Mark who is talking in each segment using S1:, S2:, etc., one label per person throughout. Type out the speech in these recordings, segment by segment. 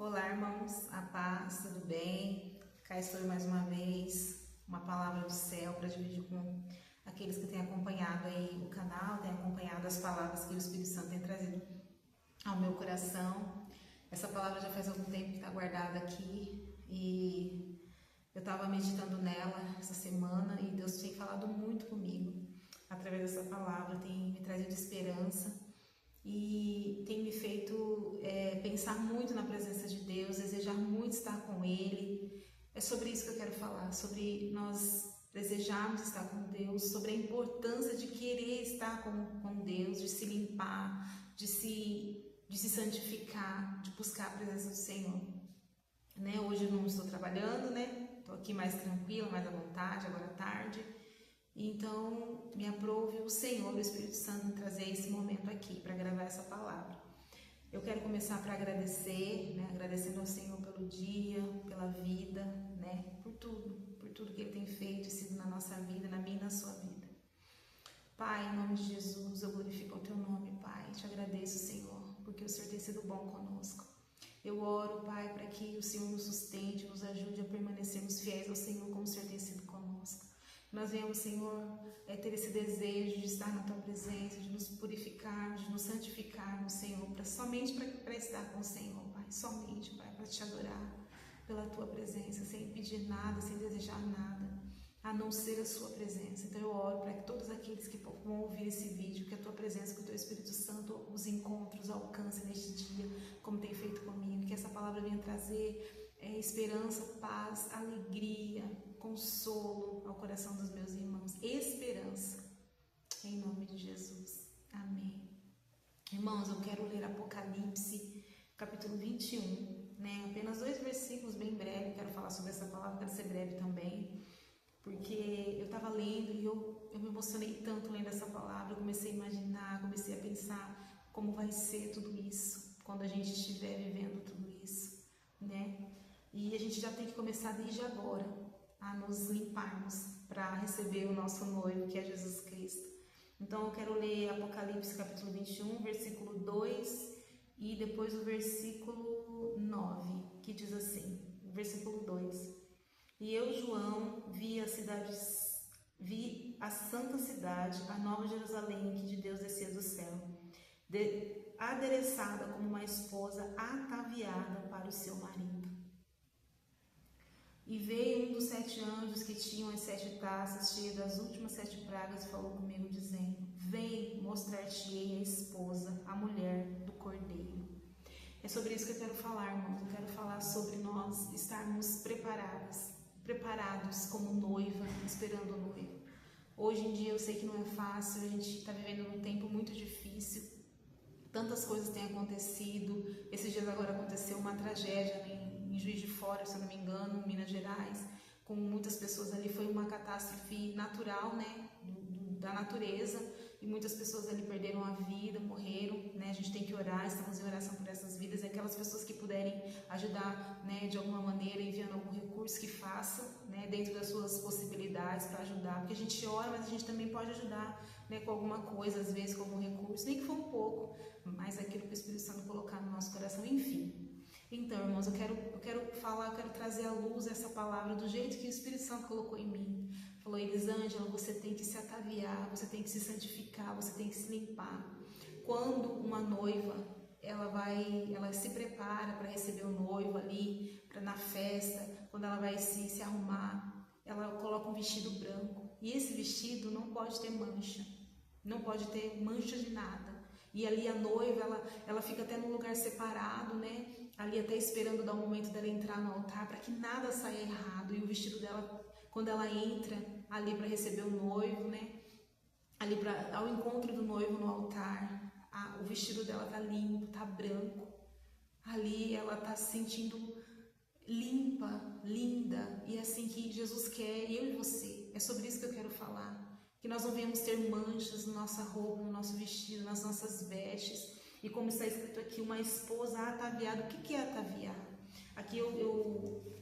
S1: Olá, irmãos, a paz, tudo bem? Cá estou mais uma vez, uma palavra do céu para dividir com aqueles que têm acompanhado aí o canal, têm acompanhado as palavras que o Espírito Santo tem trazido ao meu coração. Essa palavra já faz algum tempo que está guardada aqui e eu estava meditando nela essa semana e Deus tem falado muito comigo através dessa palavra, tem me trazido esperança e tem me feito pensar muito na presença de Deus, desejar muito estar com Ele. É sobre isso que eu quero falar, sobre nós desejarmos estar com Deus, sobre a importância de querer estar com Deus, de se limpar, de se santificar, de buscar a presença do Senhor. Né? Hoje eu não estou trabalhando, né? Estou aqui mais tranquila, mais à vontade, agora à tarde. Então, me aprove o Senhor, o Espírito Santo, em trazer esse momento aqui para gravar essa palavra. Eu quero começar para agradecer, né? Agradecendo ao Senhor pelo dia, pela vida, né? Por tudo que Ele tem feito e sido na nossa vida, na minha e na sua vida. Pai, em nome de Jesus, eu glorifico o Teu nome, Pai. Te agradeço, Senhor, porque o Senhor tem sido bom conosco. Eu oro, Pai, para que o Senhor nos sustente, nos ajude a permanecermos fiéis ao Senhor como o Senhor tem sido conosco. Nós venhamos, Senhor, ter esse desejo de estar na Tua presença, de nos purificar, de nos santificarmos, Senhor, somente para estar com o Senhor, Pai, somente, Pai, para Te adorar pela Tua presença, sem pedir nada, sem desejar nada, a não ser a Sua presença. Então eu oro para que todos aqueles que vão ouvir esse vídeo, que a Tua presença, que o Teu Espírito Santo os encontre, os alcance neste dia, como tem feito comigo, que essa palavra venha trazer esperança, paz, alegria, consolo ao coração dos meus irmãos, esperança, em nome de Jesus, amém. Irmãos, eu quero ler Apocalipse, capítulo 21, né? Apenas 2 versículos, bem breve, quero falar sobre essa palavra, quero ser breve também, porque eu estava lendo e eu me emocionei tanto lendo essa palavra, eu comecei a imaginar, comecei a pensar como vai ser tudo isso, quando a gente estiver vivendo tudo isso, né? E a gente já tem que começar desde agora a nos limparmos para receber o nosso noivo, que é Jesus Cristo. Então eu quero ler Apocalipse capítulo 21, versículo 2 e depois o versículo 9, que diz assim, versículo 2: E eu, João, vi a santa cidade, a nova Jerusalém, que de Deus descia do céu, adereçada como uma esposa ataviada para o seu marido. E veio um dos 7 anjos que tinham as 7 taças cheias das últimas 7 pragas e falou comigo, dizendo: Vem, mostrar-te-ei a esposa, a mulher do Cordeiro. É sobre isso que eu quero falar, irmãos. Eu quero falar sobre nós estarmos preparados como noiva, esperando o noivo. Hoje em dia eu sei que não é fácil, a gente está vivendo num tempo muito difícil. Tantas coisas têm acontecido. Esses dias agora aconteceu uma tragédia em Juiz de Fora, se eu não me engano, Minas Gerais, com muitas pessoas ali. Foi uma catástrofe natural, né, da natureza, e muitas pessoas ali perderam a vida, morreram, né? A gente tem que orar, estamos em oração por essas vidas, e aquelas pessoas que puderem ajudar, né, de alguma maneira, enviando algum recurso, que façam, né, dentro das suas possibilidades para ajudar, porque a gente ora, mas a gente também pode ajudar, né, com alguma coisa, às vezes com algum recurso, nem que for um pouco, mas aquilo que o Espírito Santo colocar no nosso coração, enfim. Então, irmãos, eu quero trazer à luz essa palavra do jeito que o Espírito Santo colocou em mim. Falou: Elisângela, você tem que se ataviar, você tem que se santificar, você tem que se limpar. Quando uma noiva, ela se prepara para receber o noivo ali, na festa, quando ela vai se arrumar, ela coloca um vestido branco. E esse vestido não pode ter mancha, não pode ter mancha de nada. E ali a noiva, ela fica até num lugar separado, né? Ali até esperando dar o momento dela entrar no altar, para que nada saia errado. E o vestido dela, quando ela entra ali para receber o noivo, né? Ali ao encontro do noivo no altar, o vestido dela tá limpo, tá branco. Ali ela tá se sentindo limpa, linda. E é assim que Jesus quer, eu e você. É sobre isso que eu quero falar. Que nós não venhamos ter manchas na nossa roupa, no nosso vestido, nas nossas vestes. E como está escrito aqui, uma esposa ataviada. O que é ataviar? Aqui eu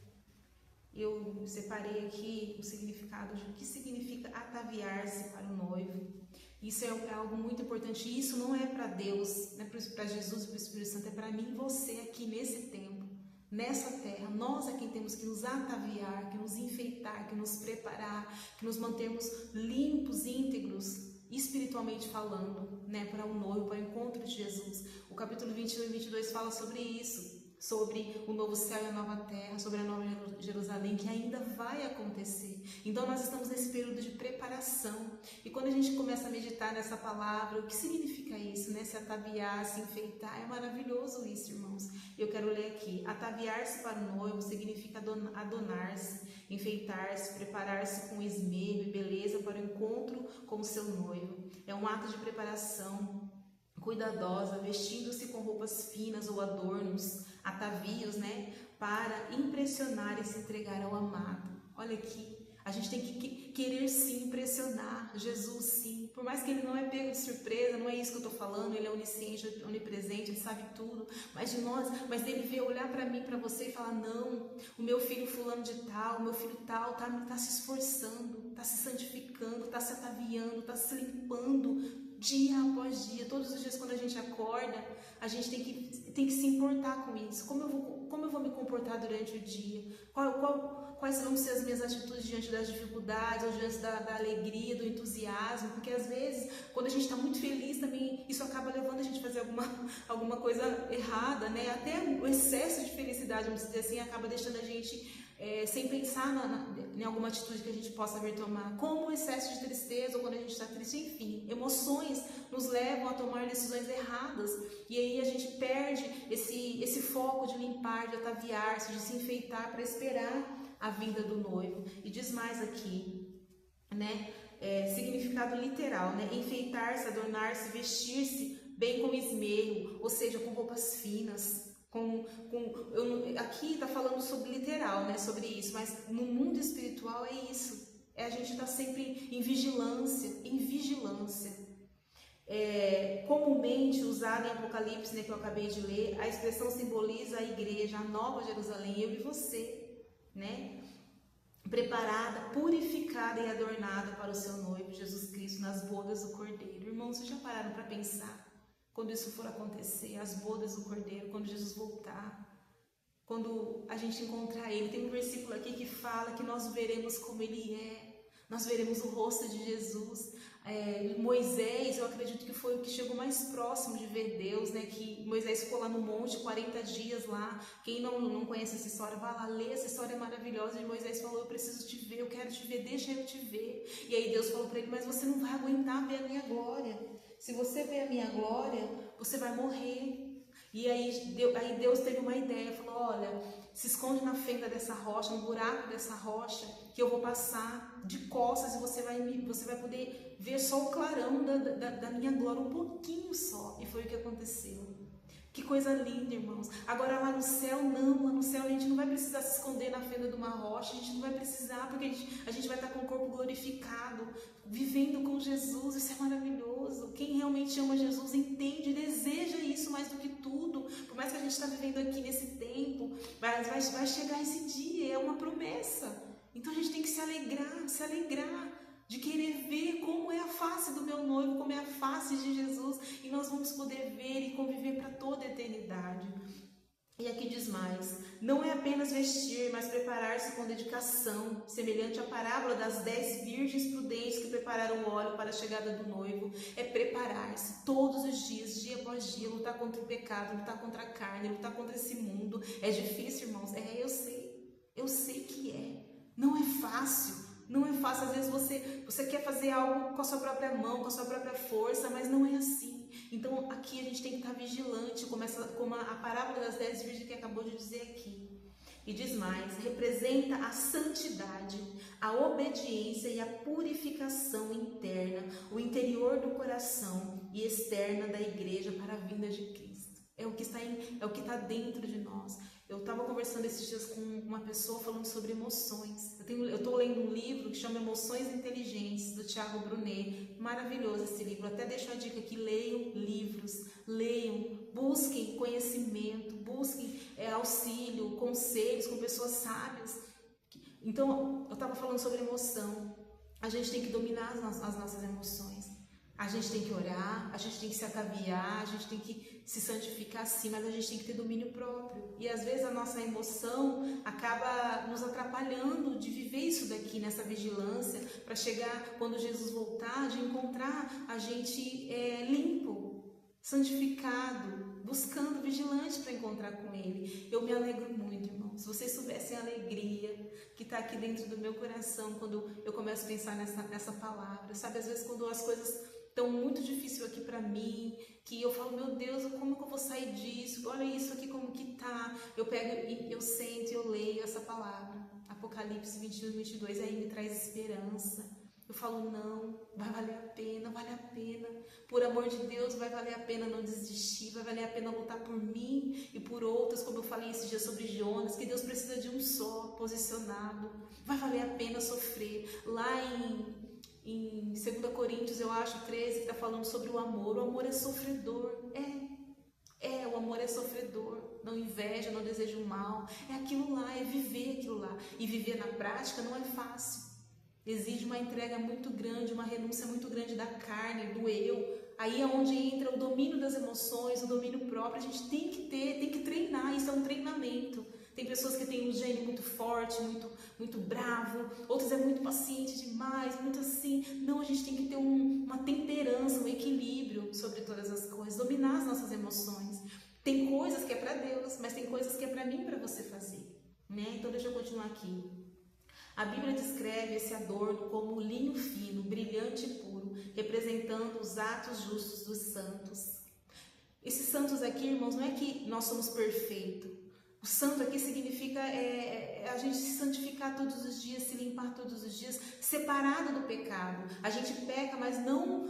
S1: separei aqui o significado de o que significa ataviar-se para o noivo. Isso é algo muito importante. Isso não é para Deus, não é para Jesus e para o Espírito Santo, é para mim e você aqui nesse tempo. nessa terra. Nós é quem temos que nos ataviar, que nos enfeitar, que nos preparar, que nos mantermos limpos, íntegros, espiritualmente falando, né, para o noivo, para o encontro de Jesus. O capítulo 21 e 22 fala sobre isso, sobre o novo céu e a nova terra, sobre a nova Jerusalém, que ainda vai acontecer. Então nós estamos nesse período de preparação, e quando a gente começa a meditar nessa palavra, o que significa isso, né? Se ataviar, se enfeitar, é maravilhoso isso, irmãos. Eu quero ler aqui: ataviar-se para o noivo significa adornar-se, enfeitar-se, preparar-se com esmero e beleza para o encontro com o seu noivo. É um ato de preparação cuidadosa, vestindo-se com roupas finas ou adornos, atavios, né, para impressionar e se entregar ao amado. Olha aqui, a gente tem que querer sim impressionar Jesus, sim, por mais que ele não é pego de surpresa, não é isso que eu estou falando, ele é onisciente, onipresente, ele sabe tudo, mas ele vê olhar para mim, para você e falar: não, o meu filho fulano de tal, o meu filho tal, tá se esforçando, tá se santificando, tá se ataviando, tá se limpando, dia após dia, todos os dias quando a gente acorda, a gente tem que se importar com isso. Como eu vou me comportar durante o dia? Quais vão ser as minhas atitudes diante das dificuldades, ou diante da alegria, do entusiasmo? Porque às vezes, quando a gente está muito feliz também, isso acaba levando a gente a fazer alguma coisa errada, né? Até o excesso de felicidade, vamos dizer assim, acaba deixando a gente sem pensar em alguma atitude que a gente possa vir tomar, como o excesso de tristeza, ou quando a gente está triste, enfim, emoções nos levam a tomar decisões erradas, e aí a gente perde esse foco de limpar, de ataviar-se, de se enfeitar para esperar a vinda do noivo. E diz mais aqui, né, significado literal, né, enfeitar-se, adornar-se, vestir-se bem com esmero, ou seja, com roupas finas, aqui está falando sobre literal, né, sobre isso, mas no mundo espiritual é isso, a gente está sempre em vigilância, comumente usada em Apocalipse, né, que eu acabei de ler, a expressão simboliza a igreja, a nova Jerusalém, eu e você, né, preparada, purificada e adornada para o seu noivo, Jesus Cristo, nas bodas do Cordeiro. Irmãos, vocês já pararam para pensar? Quando isso for acontecer, as bodas do Cordeiro, quando Jesus voltar, quando a gente encontrar Ele, tem um versículo aqui que fala que nós veremos como Ele é, nós veremos o rosto de Jesus. Moisés, eu acredito que foi o que chegou mais próximo de ver Deus, né? Que Moisés ficou lá no monte 40 dias lá. Quem não conhece essa história, vai lá ler, essa história é maravilhosa. E Moisés falou: eu preciso te ver, eu quero te ver, deixa eu te ver. E aí Deus falou para ele: mas você não vai aguentar ver a minha glória. Se você ver a minha glória, você vai morrer. E aí Deus teve uma ideia, falou: olha, se esconde na fenda dessa rocha, no buraco dessa rocha, que eu vou passar de costas e você vai poder ver só o clarão da minha glória, um pouquinho só. E foi o que aconteceu. Que coisa linda, irmãos. Agora lá no céu, não. Lá no céu a gente não vai precisar se esconder na fenda de uma rocha. A gente não vai precisar, porque a gente vai estar com o corpo glorificado, vivendo com Jesus. Isso é maravilhoso. Quem realmente ama Jesus entende, deseja isso mais do que tudo. Por mais que a gente está vivendo aqui nesse tempo, mas vai chegar esse dia, é uma promessa. Então a gente tem que se alegrar de querer ver como é a face do meu noivo, como é a face de Jesus, e nós vamos poder ver e conviver para toda a eternidade. E aqui diz mais: não é apenas vestir, mas preparar-se com dedicação, semelhante à parábola das 10 virgens prudentes que prepararam o óleo para a chegada do noivo. É preparar-se todos os dias, dia após dia, lutar contra o pecado, lutar contra a carne, lutar contra esse mundo. É difícil, irmãos? Eu sei que é. Não é fácil. Não é fácil, às vezes você quer fazer algo com a sua própria mão, com a sua própria força, mas não é assim. Então aqui a gente tem que estar vigilante, como a parábola das 10 virgens que acabou de dizer aqui. E diz mais: representa a santidade, a obediência e a purificação interna, o interior do coração e externa da igreja para a vinda de Cristo. É o que está dentro de nós. Eu estava conversando esses dias com uma pessoa falando sobre emoções. Eu estou lendo um livro que chama Emoções Inteligentes, do Thiago Brunet. Maravilhoso esse livro. Até deixo a dica aqui: leiam livros, busquem conhecimento, busquem auxílio, conselhos com pessoas sábias. Então, eu estava falando sobre emoção. A gente tem que dominar as nossas emoções. A gente tem que orar, a gente tem que se ataviar, a gente tem que se santificar sim, mas a gente tem que ter domínio próprio. E às vezes a nossa emoção acaba nos atrapalhando de viver isso daqui, nessa vigilância, para chegar, quando Jesus voltar, de encontrar a gente limpo, santificado, buscando, vigilante para encontrar com Ele. Eu me alegro muito, irmãos. Se vocês soubessem a alegria que está aqui dentro do meu coração quando eu começo a pensar nessa palavra, sabe? Às vezes quando as coisas estão muito difíceis aqui para mim, que eu falo, meu Deus, como que eu vou sair disso? Olha isso aqui como que tá. Eu pego e eu sento e eu leio essa palavra, Apocalipse 21, 22, aí me traz esperança. Eu falo, não, vai valer a pena, vale a pena. Por amor de Deus, vai valer a pena não desistir, vai valer a pena lutar por mim e por outras, como eu falei esse dia sobre Jonas, que Deus precisa de um só, posicionado. Vai valer a pena sofrer. Lá em 2 Coríntios, eu acho, 13, que está falando sobre o amor. O amor é sofredor, o amor é sofredor, não inveja, não deseja o mal, é aquilo lá, é viver aquilo lá. E viver na prática não é fácil, exige uma entrega muito grande, uma renúncia muito grande da carne, do eu. Aí é onde entra o domínio das emoções, o domínio próprio. A gente tem que ter, tem que treinar, isso é um treinamento. Tem pessoas que têm um gênio muito forte, muito bravo, outras é muito paciente demais, muito assim. Não, a gente tem que ter uma temperança, um equilíbrio sobre todas as coisas, dominar as nossas emoções. Tem coisas que é para Deus, mas tem coisas que é para mim, para você fazer, né? Então deixa eu continuar aqui. A Bíblia descreve esse adorno como linho fino, brilhante e puro, representando os atos justos dos santos. Esses santos aqui, irmãos, não é que nós somos perfeitos. O santo aqui significa a gente se santificar todos os dias, se limpar todos os dias, separado do pecado. A gente peca, mas não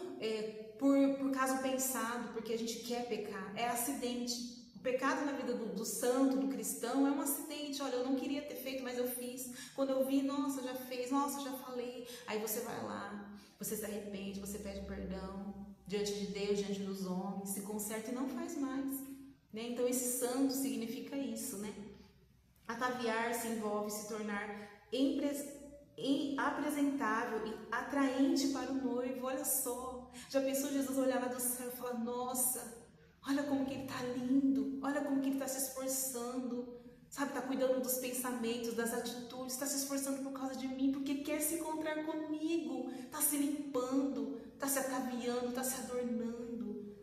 S1: por caso pensado, porque a gente quer pecar. É acidente. O pecado na vida do santo, do cristão, é um acidente. Olha, eu não queria ter feito, mas eu fiz. Quando eu vi, nossa, já fez, nossa, já falei. Aí você vai lá, você se arrepende, você pede perdão diante de Deus, diante dos homens, se conserta e não faz mais. Né? Então esse santo significa isso, né? Ataviar-se envolve se tornar apresentável e atraente para o noivo. Olha só, já pensou Jesus olhar lá do céu e falar, nossa, olha como que ele está lindo, olha como que ele está se esforçando, sabe, está cuidando dos pensamentos, das atitudes, está se esforçando por causa de mim, porque quer se encontrar comigo, está se limpando, está se ataviando, está se adornando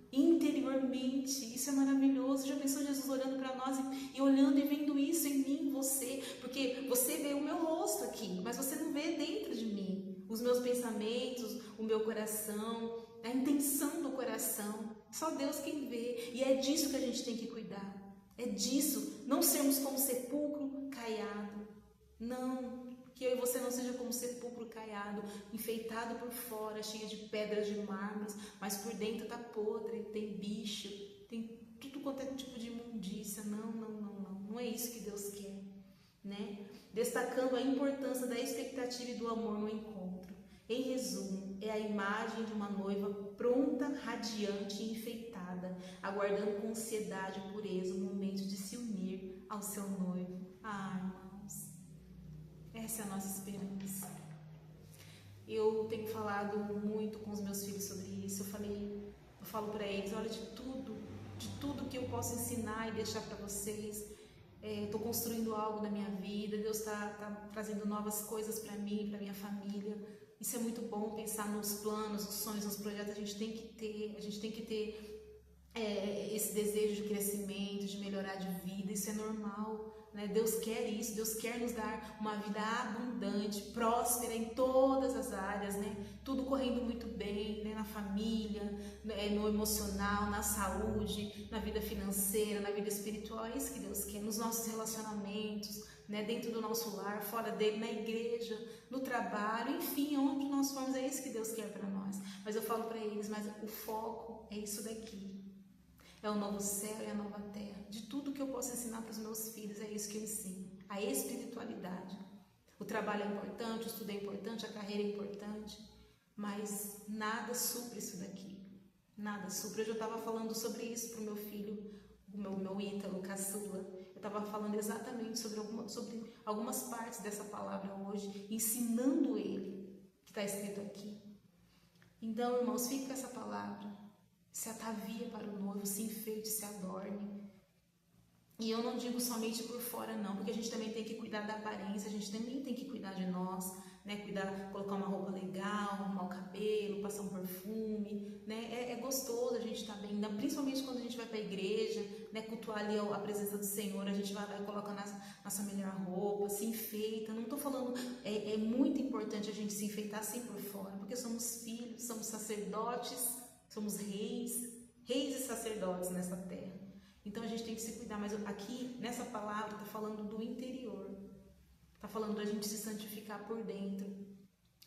S1: interiormente. Isso é maravilhoso. Já pensou Jesus olhando para nós e olhando e vendo isso em mim, em você? Porque você vê o meu rosto aqui, mas você não vê dentro de mim os meus pensamentos, o meu coração, a intenção do coração. Só Deus quem vê. E é disso que a gente tem que cuidar. É disso. Não sermos como sepulcro caiado. Não. Que eu e você não seja como sepulcro caiado, enfeitado por fora, cheio de pedras de mármores, mas por dentro está podre, tem bicho, tem tudo quanto é tipo de imundícia. Não. Não é isso que Deus quer, né? Destacando a importância da expectativa e do amor no encontro. Em resumo, é a imagem de uma noiva pronta, radiante e enfeitada, aguardando com ansiedade e pureza o momento de se unir ao seu noivo. Irmãos, essa é a nossa esperança. Eu tenho falado muito com os meus filhos sobre isso. Eu falo para eles, olha, de tudo que eu posso ensinar e deixar para vocês, estou construindo algo na minha vida. Deus está trazendo novas coisas para mim, para minha família. Isso é muito bom, pensar nos planos, nos sonhos, nos projetos. A gente tem que ter esse desejo de crescimento, de melhorar de vida. Isso é normal, né? Deus quer isso, Deus quer nos dar uma vida abundante, próspera em todas as áreas, né? Tudo correndo muito bem, né? Na família, no emocional, na saúde, na vida financeira, na vida espiritual. É isso que Deus quer, nos nossos relacionamentos, né? Dentro do nosso lar, fora dele, na igreja, no trabalho, enfim, onde nós formos, é isso que Deus quer para nós. Mas eu falo para eles, mas o foco é isso daqui. É o novo céu e a nova terra. De tudo que eu posso ensinar para os meus filhos, é isso que eu ensino. A espiritualidade. O trabalho é importante, o estudo é importante, a carreira é importante, mas nada supre isso daqui. Nada supre. Hoje eu estava falando sobre isso para o meu filho, o meu Ítalo, caçula. Eu estava falando exatamente sobre algumas partes dessa palavra hoje, ensinando ele, que está escrito aqui. Então, irmãos, fique com essa palavra. Se atavia para o noivo, se enfeite, se adorne. E eu não digo somente por fora não, porque a gente também tem que cuidar da aparência, a gente também tem que cuidar de nós, né? Cuidar, colocar uma roupa legal, arrumar o cabelo, passar um perfume, né? É gostoso a gente estar bem, principalmente quando a gente vai para a igreja, né? Cultuar ali a presença do Senhor, a gente vai lá e coloca nossa melhor roupa, se enfeita. Não estou falando, é muito importante a gente se enfeitar sim por fora, porque somos filhos, somos sacerdotes, somos reis e sacerdotes nessa terra. Então a gente tem que se cuidar, mas aqui nessa palavra está falando do interior, está falando da gente se santificar por dentro.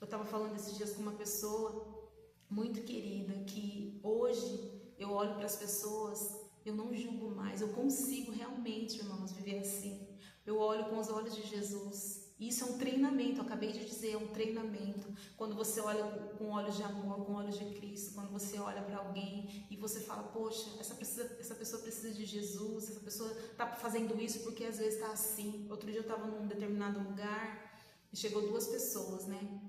S1: Eu estava falando esses dias com uma pessoa muito querida, que hoje eu olho para as pessoas, eu não julgo mais, eu consigo realmente, irmãos, viver assim. Eu olho com os olhos de Jesus. Isso é um treinamento, eu acabei de dizer, é um treinamento. Quando você olha com olhos de amor, com olhos de Cristo, quando você olha para alguém e você fala, poxa, essa pessoa precisa de Jesus, essa pessoa está fazendo isso porque às vezes está assim. Outro dia eu estava num determinado lugar e chegou 2 pessoas, né,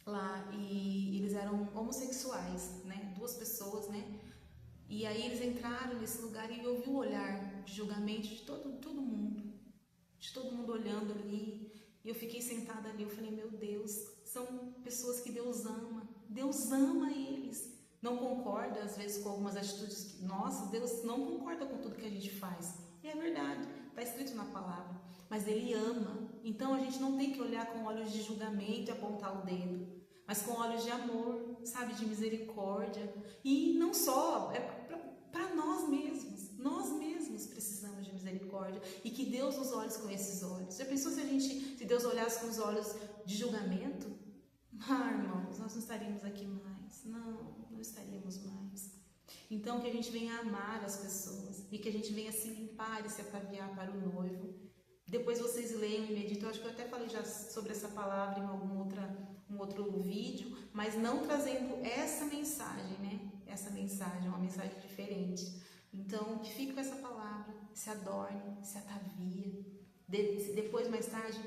S1: lá, e eles eram homossexuais, né, 2 pessoas, né, e aí eles entraram nesse lugar e eu vi o olhar de julgamento de todo mundo olhando ali. E eu fiquei sentada ali, eu falei, meu Deus, são pessoas que Deus ama eles. Não concorda às vezes com algumas atitudes que, nossa, Deus não concorda com tudo que a gente faz. E é verdade, está escrito na palavra, mas Ele ama. Então a gente não tem que olhar com olhos de julgamento e apontar o dedo, mas com olhos de amor, sabe, de misericórdia. E não só, é para nós mesmos precisamos de misericórdia e que Deus nos olhe com esses olhos. Já pensou se Deus olhasse com os olhos de julgamento? Irmãos, nós não estaríamos aqui mais. Não estaríamos mais. Então que a gente venha amar as pessoas e que a gente venha se limpar e se ataviar para o noivo. Depois vocês leiam e meditam. Eu acho que eu até falei já sobre essa palavra em um outro vídeo, mas não trazendo essa mensagem, né? Essa mensagem, uma mensagem diferente. Então, que fique com essa palavra, se adorne, se atavia. Depois, mais tarde,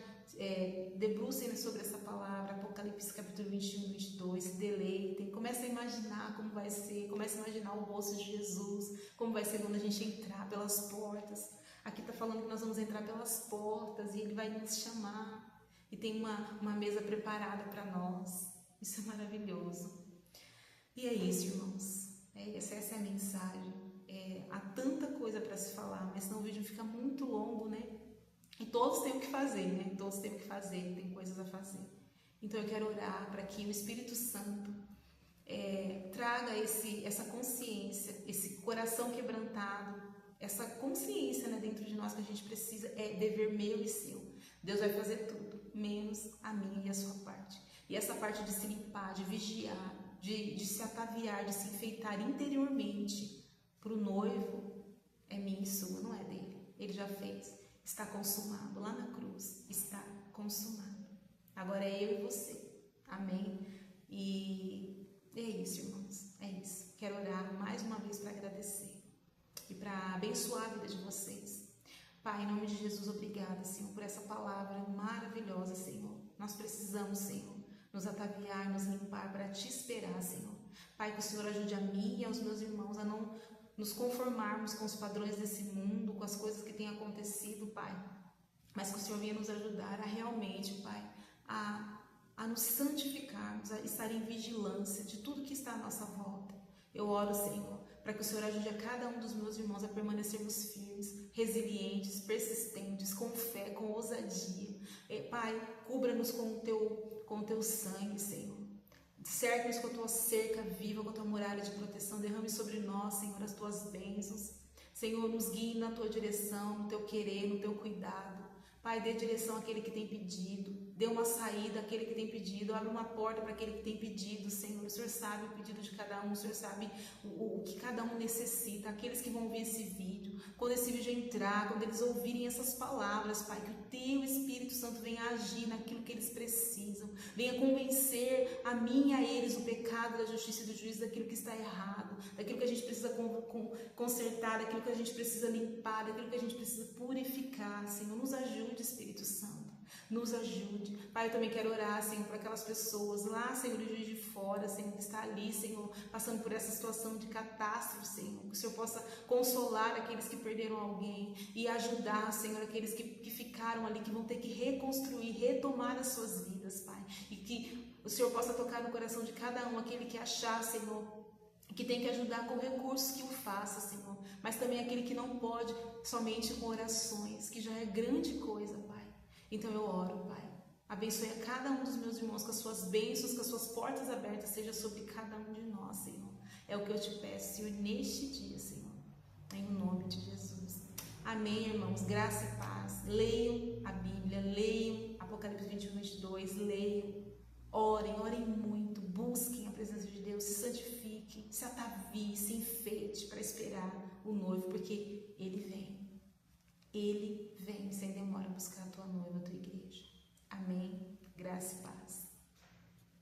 S1: debrucem sobre essa palavra, Apocalipse capítulo 21 e 22, se deleitem, comecem a imaginar como vai ser, comecem a imaginar o rosto de Jesus, como vai ser quando a gente entrar pelas portas. Aqui está falando que nós vamos entrar pelas portas e Ele vai nos chamar. E tem uma mesa preparada para nós. Isso é maravilhoso. E é isso, irmãos. Essa é a mensagem. Há tanta coisa para se falar, mas senão o vídeo fica muito longo, né? E todos têm o que fazer, né? Todos têm o que fazer, tem coisas a fazer. Então eu quero orar para que o Espírito Santo traga essa consciência, esse coração quebrantado, essa consciência, né, dentro de nós que a gente precisa, dever meu e seu. Deus vai fazer tudo, menos a minha e a sua parte. E essa parte de se limpar, de vigiar, de se ataviar, de se enfeitar interiormente para o noivo, é minha e sua, não é dele. Ele já fez, está consumado, lá na cruz, está consumado. Agora é eu e você, amém? E é isso, irmãos, é isso. Quero orar mais uma vez para agradecer e para abençoar a vida de vocês. Pai, em nome de Jesus, obrigada, Senhor, por essa palavra maravilhosa, Senhor. Nós precisamos, Senhor, nos ataviar, nos limpar para te esperar, Senhor. Pai, que o Senhor ajude a mim e aos meus irmãos a não nos conformarmos com os padrões desse mundo, com as coisas que têm acontecido, Pai. Mas que o Senhor venha nos ajudar a realmente, Pai, a nos santificarmos, a estar em vigilância de tudo que está à nossa volta. Eu oro, Senhor, para que o Senhor ajude a cada um dos meus irmãos a permanecermos firmes, resilientes, persistentes, com fé, com ousadia. Pai, cubra-nos com o teu sangue, Senhor. Cerca-nos com a tua cerca viva, com a tua muralha de proteção. Derrame sobre nós, Senhor, as tuas bênçãos. Senhor, nos guie na tua direção, no teu querer, no teu cuidado. Pai, dê direção àquele que tem pedido. Dê uma saída àquele que tem pedido. Abre uma porta para aquele que tem pedido, Senhor. O Senhor sabe o pedido de cada um. O Senhor sabe o que cada um necessita. Aqueles que vão ver esse vídeo, quando esse vídeo entrar, quando eles ouvirem essas palavras, Pai, que o teu Espírito Santo venha agir naquilo que eles precisam. Venha convencer a mim e a eles o pecado, da justiça e do juízo, daquilo que está errado, daquilo que a gente precisa consertar, daquilo que a gente precisa limpar, daquilo que a gente precisa purificar. Senhor, nos ajude, Espírito Santo. nos ajude. Pai, eu também quero orar, Senhor, para aquelas pessoas lá, Senhor, de Juiz de Fora, Senhor, que está ali, Senhor, passando por essa situação de catástrofe, Senhor, que o Senhor possa consolar aqueles que perderam alguém e ajudar, Senhor, aqueles que ficaram ali, que vão ter que reconstruir, retomar as suas vidas, Pai, e que o Senhor possa tocar no coração de cada um, aquele que achar, Senhor, que tem que ajudar com recursos, que o faça, Senhor, mas também aquele que não pode, somente com orações, que já é grande coisa, Pai. Então eu oro, Pai, abençoe a cada um dos meus irmãos com as suas bênçãos, com as suas portas abertas, seja sobre cada um de nós, Senhor. É o que eu te peço, Senhor, neste dia, Senhor, em nome de Jesus. Amém, irmãos, graça e paz. Leiam a Bíblia, leiam Apocalipse 21, 22, leiam, orem muito, busquem a presença de Deus, se santifiquem, se ataviem, se enfeite para esperar o noivo, porque Ele vem. Ele vem sem demora buscar a tua noiva, a tua igreja. Amém? Graça e paz.